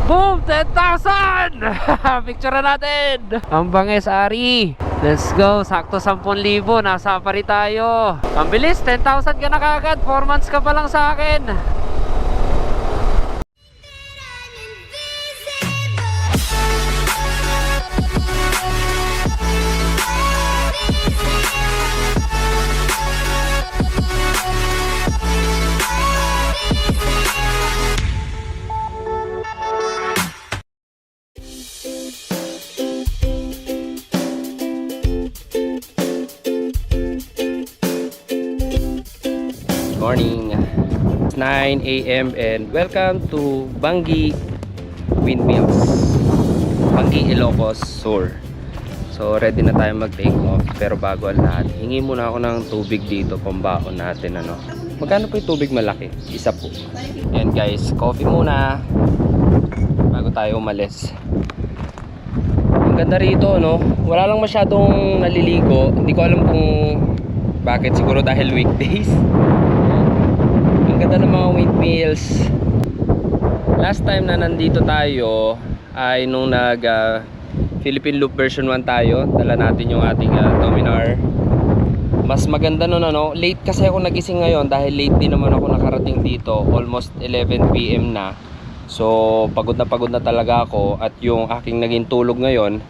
Boom! 10,000! Picture na natin! Ang banges, Ari. Let's go. Sakto 10,000. Nasa pa rin tayo. Ang bilis. 10,000 ka na kagad. 4 months ka pa lang sa akin. Morning, it's 9 a.m. and welcome to Bangi Windmills, Bangi Ilocos Sur. So ready na tayo mag take off, pero bago ang lahat, hingi muna ako ng tubig dito, pambaon natin ano. Magkano po yung tubig malaki? Isa po. And guys, coffee muna bago tayo umalis. Ang ganda rito no, wala lang masyadong naliligo. Hindi ko alam kung bakit, siguro dahil weekdays. Ang ganda ng mga windmills. Last time na nandito tayo ay nung nag Philippine Loop version 1 tayo. Dala natin yung ating Dominar. Mas maganda nun ano. Late kasi ako nagising ngayon dahil late din naman ako nakarating dito. Almost 11 PM na. So pagod na talaga ako. At yung aking naging tulog ngayon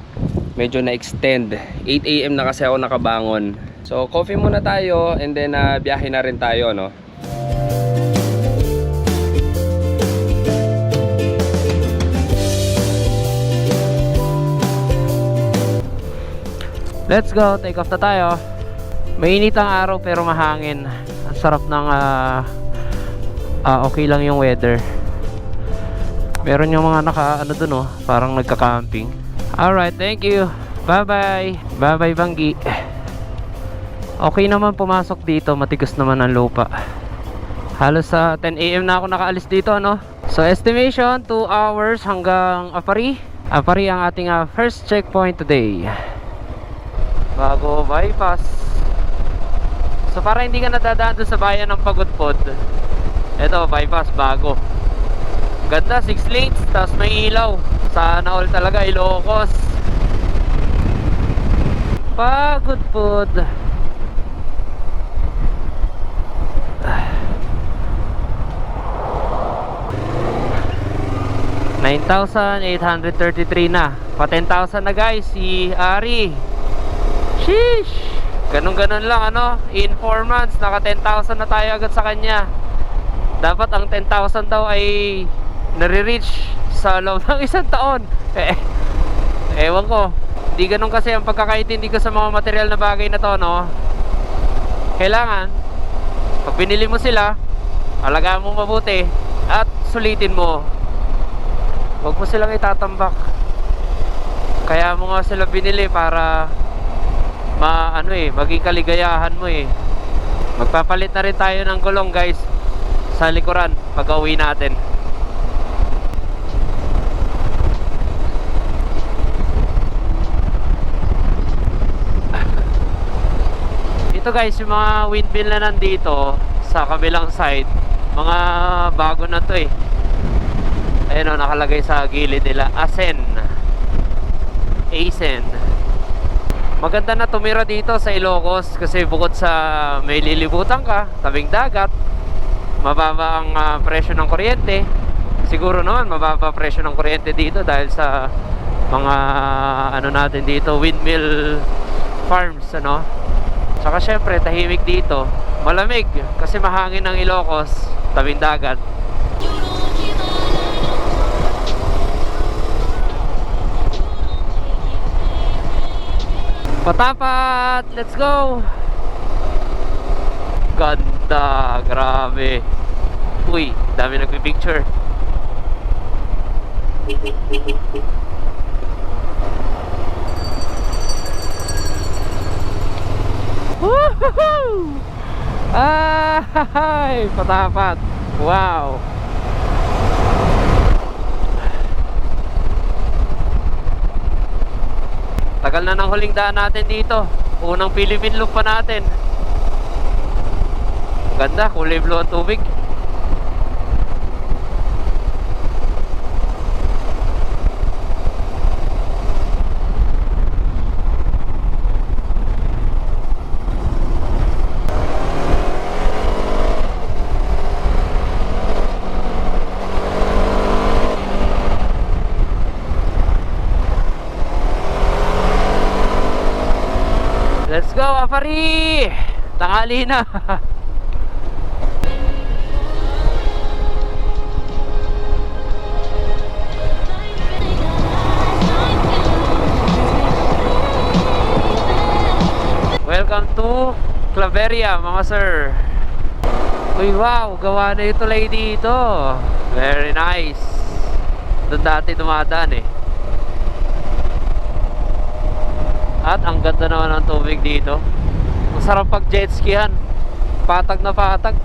medyo na-extend. 8 AM na kasi ako nakabangon. So coffee muna tayo and then biyahe na rin tayo no. Let's go, take off na tayo. Mainit ang araw pero mahangin. Ang sarap ng okay lang yung weather. Meron yung mga naka ano dun oh, parang nagka-camping. Alright, thank you. Bye bye. Bye bye Bangi. Okay naman pumasok dito, matigas naman ang lupa. Halos sa 10 AM na ako nakaalis dito ano. So estimation 2 hours hanggang Apari. Apari ang ating first checkpoint today. Bago bypass. So para hindi ka nadadaan doon sa bayan ng Pagudpod, eto bypass bago. Ganda, 6 lanes, tapos may ilaw. Sana all talaga, Ilocos. Pagudpod. $9,833 na. Pa 10,000 na guys, si Ari. Sheesh! Ganun lang ano. In 4 months, naka 10,000 na tayo agad sa kanya. Dapat ang 10,000 daw ay nare-reach sa loob ng 1 taon. Ewan ko. Hindi ganun kasi ang pagkakaintindi ko sa mga material na bagay na to no. Kailangan pag binili mo sila, alagaan mo mabuti at sulitin mo. Huwag mo silang itatambak. Kaya mo nga sila binili para maging kaligayahan mo eh. Magpapalit na rin tayo ng gulong guys sa likuran pag uwi natin. Ito guys, yung mga windmill na nandito sa kabilang side, mga bago na to eh. Ayun o, nakalagay sa gilid nila Asen. Maganda na tumira dito sa Ilocos kasi bukod sa may lilibutan ka, tabing dagat, mababa ang presyo ng kuryente. Siguro naman mababa presyo ng kuryente dito dahil sa mga natin dito, windmill farms ano. Saka syempre tahimik dito, malamig kasi mahangin ang Ilocos, tabing dagat. Patapat! Let's go! Ganda! Grabe! Uy, dami nagpipicture. Woohoo! Ay! Patapat! Wow! Tagal na ng huling daan natin dito. Unang Philippine Loop pa natin. Ganda, kulay blue ang tubig. Ari! Tanghali na. Welcome to Claveria, mga sir. Uy, wow, gawa na ito lady dito. Very nice. Doon dati dumadaan eh. At ang ganda naman ng tubig dito. Ang sarap pag jet skihan. Patag na patag.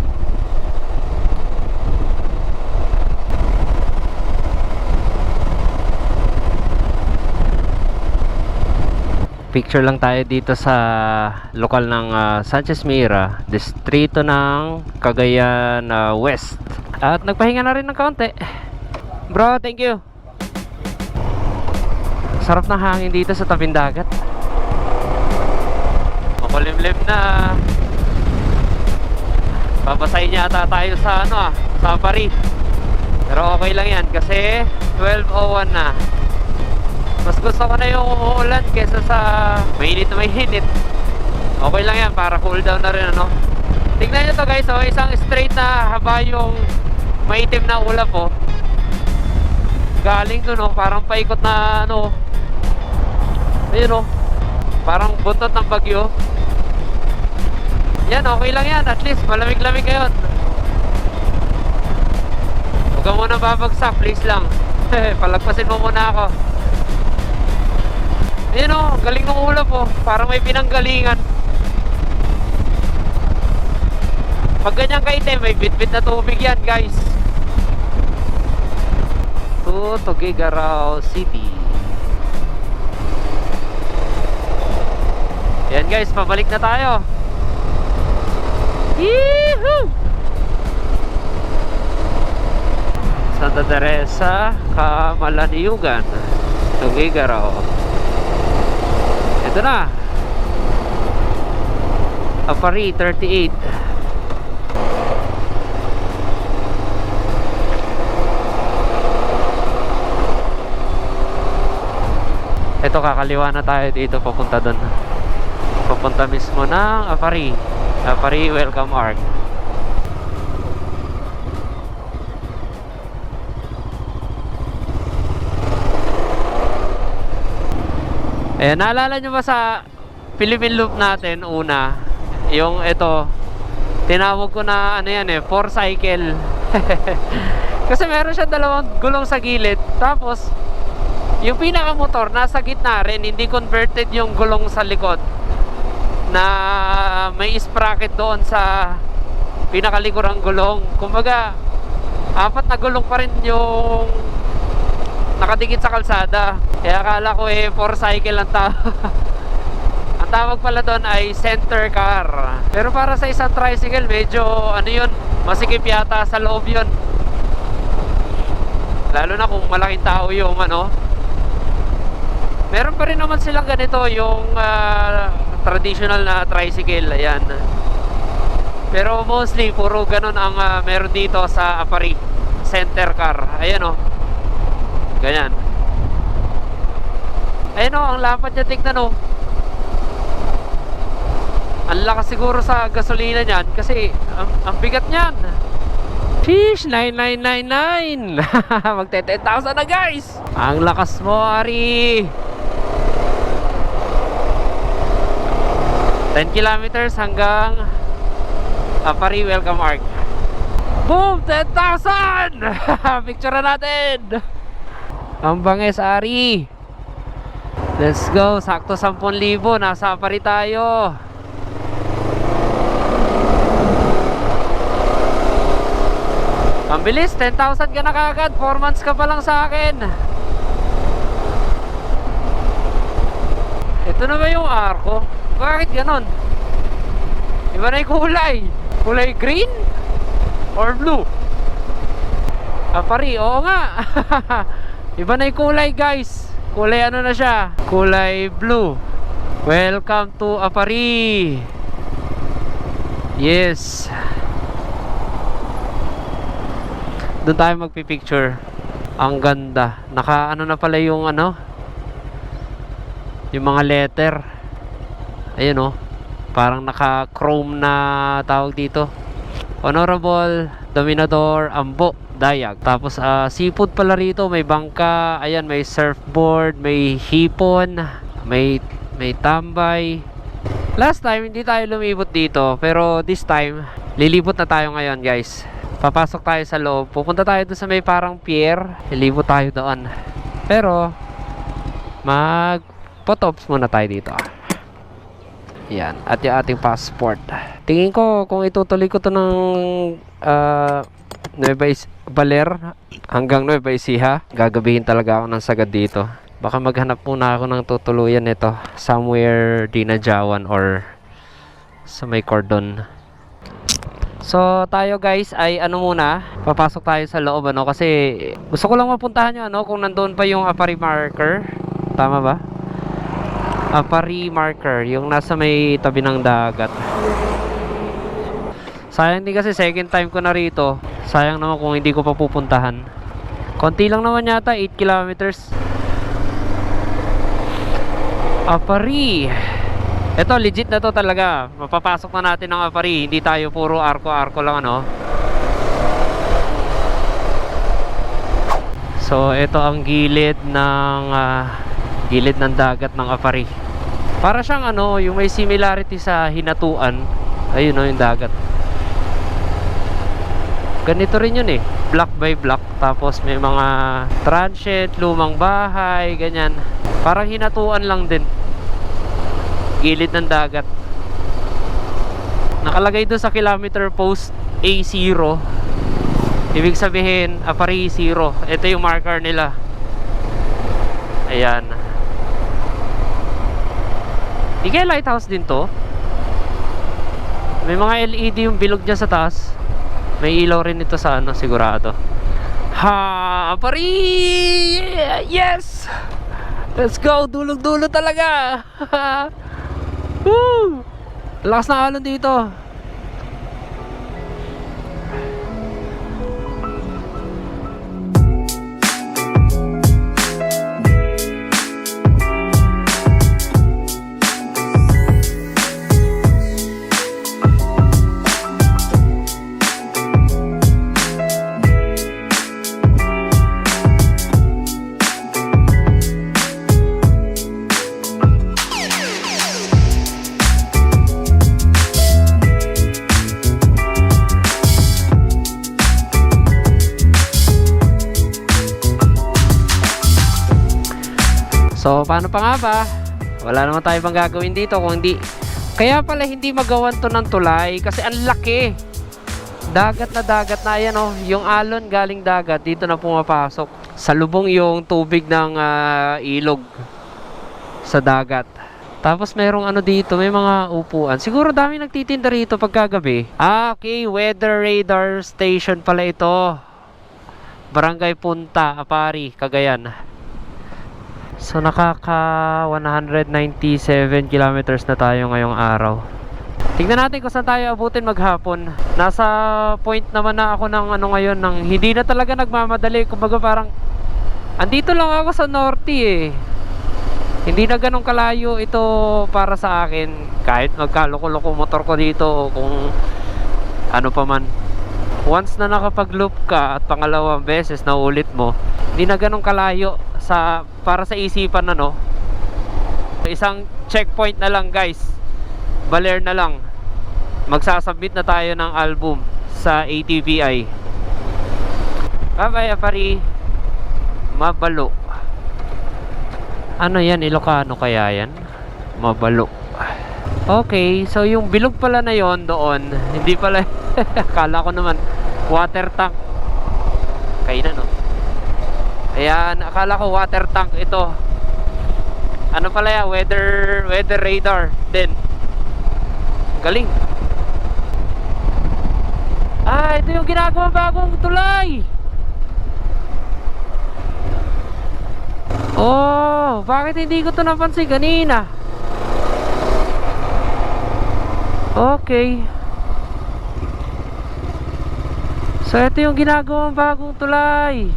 Picture lang tayo dito sa lokal ng Sanchez Mira, distrito ng Cagayan West. At nagpahinga na rin ng kaunti. Bro, thank you. Sarap ng hangin dito sa tabing dagat. Makulimlim na. Papasayin yata tayo sa safari. Pero okay lang yan kasi 12:01 na. Mas gusto ko na yung uulan kesa sa mainit na mainit. Okay lang yan para cool down na rin Tignan nyo to guys, isang straight na haba yung maitim na ulap galing dun parang paikot na ayun parang buntot ng bagyo. Yan, okay lang yan, at least malamig-lamig ngayon. Huwag ka muna babagsak, please lang. Palagpasin mo muna ako. Ayun galing ng ulap parang may pinanggalingan. Pag ganyan kaitim, may bit-bit na tubig yan guys. To Tuguegarao City. Yan guys, pabalik na tayo. Yee-hoo! Santa Teresa, Camalaniugan, Tuguegarao. Ito na Apari 38. Ito, kakaliwa na tayo dito papunta doon. Papunta mismo ng Apari. Apari Welcome Arc. Eh, naalala nyo ba sa Philippine Loop natin una, yung ito, tinawag ko na four cycle. Kasi meron siya dalawang gulong sa gilid, tapos yung pinakamotor nasa gitna rin, hindi converted yung gulong sa likod na may sprocket doon sa pinakalikurang gulong. Kumbaga, apat na gulong pa rin yung nakadikit sa kalsada. Kaya akala ko four cycle ang tawag. Ang tawag pala doon ay center car. Pero para sa isang tricycle, medyo yun, masikip yata sa loob yun. Lalo na kung malaking tao yung Meron pa rin naman silang ganito, yung traditional na tricycle, ayan. Pero mostly puro ganun ang meron dito sa Apari, center car. Ayan ganyan. Ayun ang lapad niya, tignan Ang lakas siguro sa gasolina niyan kasi ang bigat niyan. Sheesh, 9999. Magte 10,000 na guys. Ang lakas mo, Ari. 10 kilometers hanggang Apari Welcome Arc. Boom! 10,000! Picture na natin. Ang bangis, Ari. Let's go. Sakto 10,000. Nasa Apari tayo. Ang bilis. 10,000 ka na kagad. 4 months ka pa lang sa akin. Ito na ba yung arko? Bakit ganon? Iba na yung kulay. Kulay green? Or blue? Apari, oo nga. Iba na yung kulay guys. Kulay na siya? Kulay blue. Welcome to Apari. Yes. Doon tayo magpipicture. Ang ganda. Naka na pala yung yung mga letter. Ayun Parang naka-chrome na tawag dito. Honorable Dominador Ambo Dayag. Tapos seafood pala rito, may bangka, ayan, may surfboard, may hipon, may tambay. Last time hindi tayo lumibot dito, pero this time lilibot na tayo ngayon, guys. Papasok tayo sa loob. Pupunta tayo doon sa may parang pier. Lilibot tayo doon. Pero mag-photops muna tayo dito. Yan, at yung ating passport. Tingin ko kung itutuloy ko to ng Baler hanggang Nueva Ecija, gagabihin talaga ako ng sagad dito. Baka maghanap muna ako ng tutuluyan nito somewhere Dinajawan or sa may Cordon. So tayo guys ay ano muna, papasok tayo sa loob kasi gusto ko lang mapuntahan yung kung nandoon pa yung Apari Marker. Tama ba? Apari Marker, yung nasa may tabi ng dagat. Sayang din kasi second time ko na rito. Sayang naman kung hindi ko pa pupuntahan. Konti lang naman yata, 8 kilometers. Apari. Ito legit na to talaga. Mapapasok na natin ng Apari. Hindi tayo puro arko-arko lang So ito ang gilid ng dagat ng Apari. Para siyang yung may similarity sa Hinatuan. Ayun yung dagat. Ganito rin yun block by block. Tapos may mga transient, lumang bahay, ganyan. Parang Hinatuan lang din. Gilid ng dagat. Nakalagay doon sa kilometer post A0. Ibig sabihin Apari 0. Ito yung marker nila. Ayan. Di kaya lighthouse din to? May mga LED yung bilog niya sa taas. May ilaw rin ito sa sigurado. Ha! Apari! Yes! Let's go! Dulog-dulo talaga! Woo! Lakas na alon dito. So, paano pa nga ba? Wala naman tayo bang gagawin dito kung hindi. Kaya pala hindi magawan to ng tulay kasi ang laki. Dagat na yan yung alon galing dagat dito na pumapasok. Sa lubong yung tubig ng ilog sa dagat. Tapos merong dito, may mga upuan. Siguro dami nagtitinda rito pagkagabi. Okay, weather radar station pala ito. Barangay Punta, Apari, Cagayan. So nakaka 197 kilometers na tayo ngayong araw. Tingnan natin kung saan tayo abutin maghapon. Nasa point naman na ako ng ngayon ng hindi na talaga nagmamadali. Kumbaga parang andito lang ako sa norte Hindi na ganun kalayo ito para sa akin. Kahit magkaloko-loko motor ko dito kung ano pa man. Once na nakapag-loop ka at pangalawang beses na ulit mo, hindi na ganun kalayo para sa isipan Isang checkpoint na lang guys. Baler na lang. Magsasubmit na tayo ng album sa ATVI. Bye-bye Apari. Mabalo. Ano yan? Ilocano kaya yan? Mabalo. Okay, so yung bilog pala na yon doon, hindi pala akala ko naman water tank. Kainan Ayan, akala ko water tank ito. Ano pala yan? Weather radar din. Galing. Ito yung ginagawa bagong tulay. Oh, bakit hindi ko ito napansin kanina? Okay. So ito yung ginagawang bagong tulay.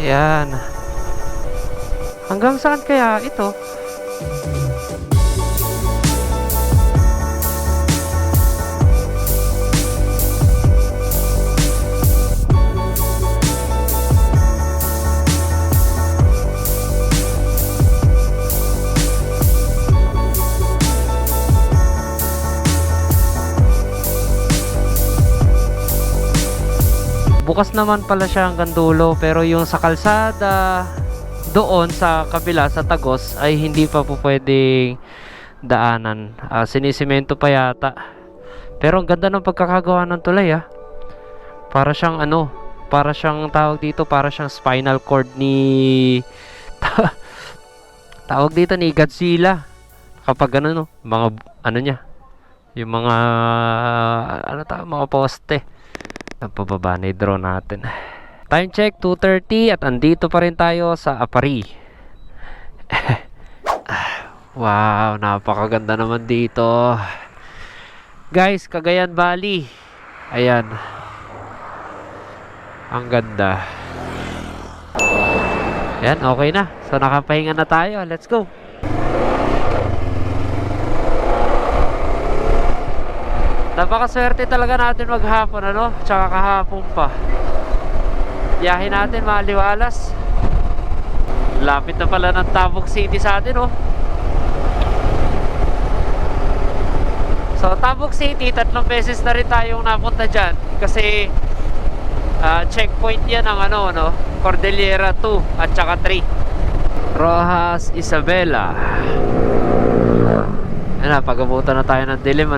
Ayan. Hanggang saan kaya ito? Bukas naman pala siya hanggang dulo, pero yung sa kalsada doon sa kabila sa Tagos ay hindi pa po pwedeng daanan. Sinisemento pa yata. Pero ang ganda ng pagkakagawa ng tulay Para siyang para siyang tawag dito, para siyang spinal cord ni tawag dito ni Godzilla. Kapag mga niya, yung mga mga poste. Pababa na yung drone natin. Time check 2:30 at andito pa rin tayo sa Apari. Wow, napakaganda naman dito. Guys, Cagayan Valley. Ayan. Ang ganda. Ayan, okay na. So nakapahinga na tayo. Let's go. Napakaswerte talaga natin maghapon, tsaka kahapon pa. Biyahe natin maliwalas. Lapit na pala ng Tavok City sa atin, So Tavok City, 3 beses na rin tayong napunta dyan. Kasi checkpoint yan ng Cordillera 2 at saka 3. Rojas Isabela. Ayan na, pag-abutan na tayo ng dilim,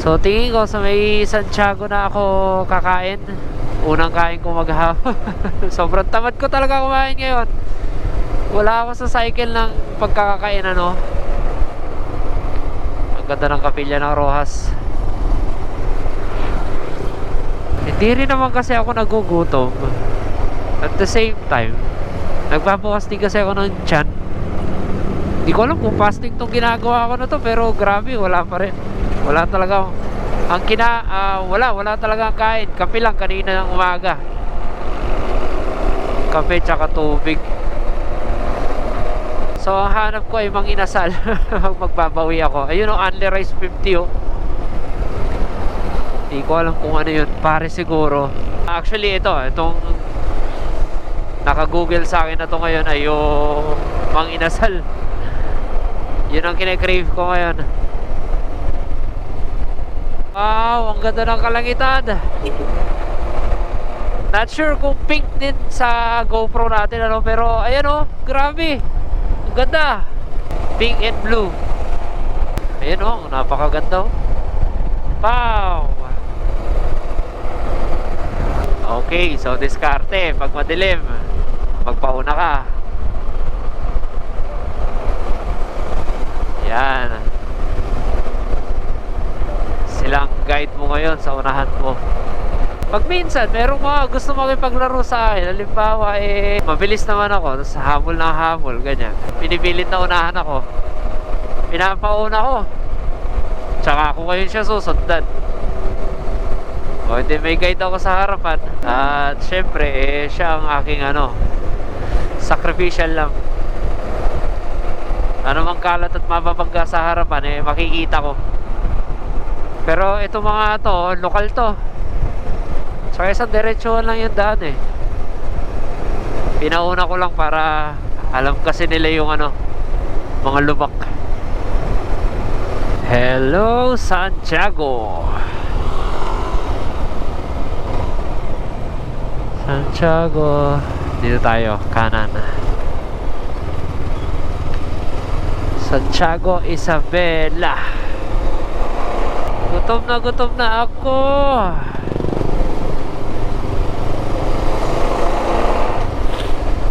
So tingin ko sa may Santiago na ako kakain. Unang kain ko maghapon. Sobrang tamad ko talaga kumain ngayon. Wala ako sa cycle ng pagkakakain, Ang ganda ng kapilya ng Rojas. Hindi rin naman kasi ako nagugutom. At the same time, nagpapawas din kasi ako ng tiyan. Hindi ko alam kung fasting tong ginagawa ko na to, pero grabe, wala pa rin. Wala talaga wala talaga kain. Kape lang kanina ng umaga. Kape tsaka tubig. So ang hanap ko ay manginasal. Magbabawi ako. Ayun only rice 50 Hindi ko alam kung ano yun. Pare siguro. Actually itong naka-google sa akin na to ngayon ay yung manginasal. Yun ang kine-crave ko ngayon. Wow, ang ganda ng kalangitan. Not sure kung pink din sa GoPro natin, pero ayan grabe. Ang ganda. Pink and blue. Ayan napakaganda. Wow. Okay, so diskarte. Pag madilim, magpauna ka. Yan. Silang guide mo ngayon sa unahan mo. Pag minsan, merong mga gusto makipaglaro sa akin. Halimbawa, mabilis naman ako. Tapos habol na habol, ganyan. Pinipilit na unahan ako. Pinapauna ko. Tsaka ako ngayon siya susundan. O, hindi may guide ako sa harapan. At syempre, siya ang aking sacrificial lang. Ano mang kalat at mababangga sa harapan, makikita ko. Pero ito mga lokal to. Tsaka isang diretsuhan lang yung daan Pinauna ko lang para alam kasi nila yung mga lubak. Hello Santiago. Santiago. Dito tayo, kanan. Santiago Isabela. Gutom na ako.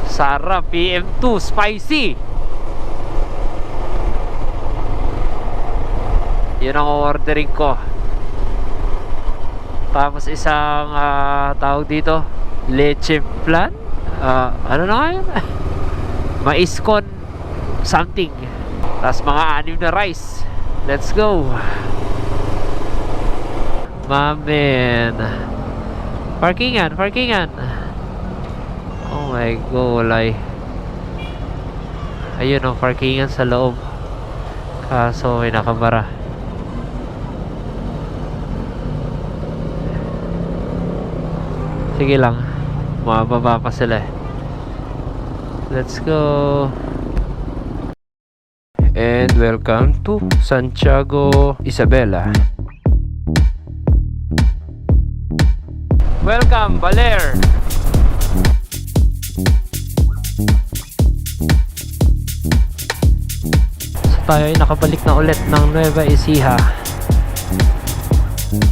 Sarap, PM2 spicy. Yun ang ordering ko. Tapos isang tawag dito, leche flan. Ano na nga yun? Mais con something. Tapos mga 6 na rice. Let's go. Mamen. Parkingan. Oh my god, walay. Ayun ang parkingan sa loob. Kaso may nakabara. Sige lang. Mababa pa sila eh. Let's go. And welcome to Santiago Isabela. Welcome, Baler. So tayo ay nakabalik na ulit ng Nueva Ecija.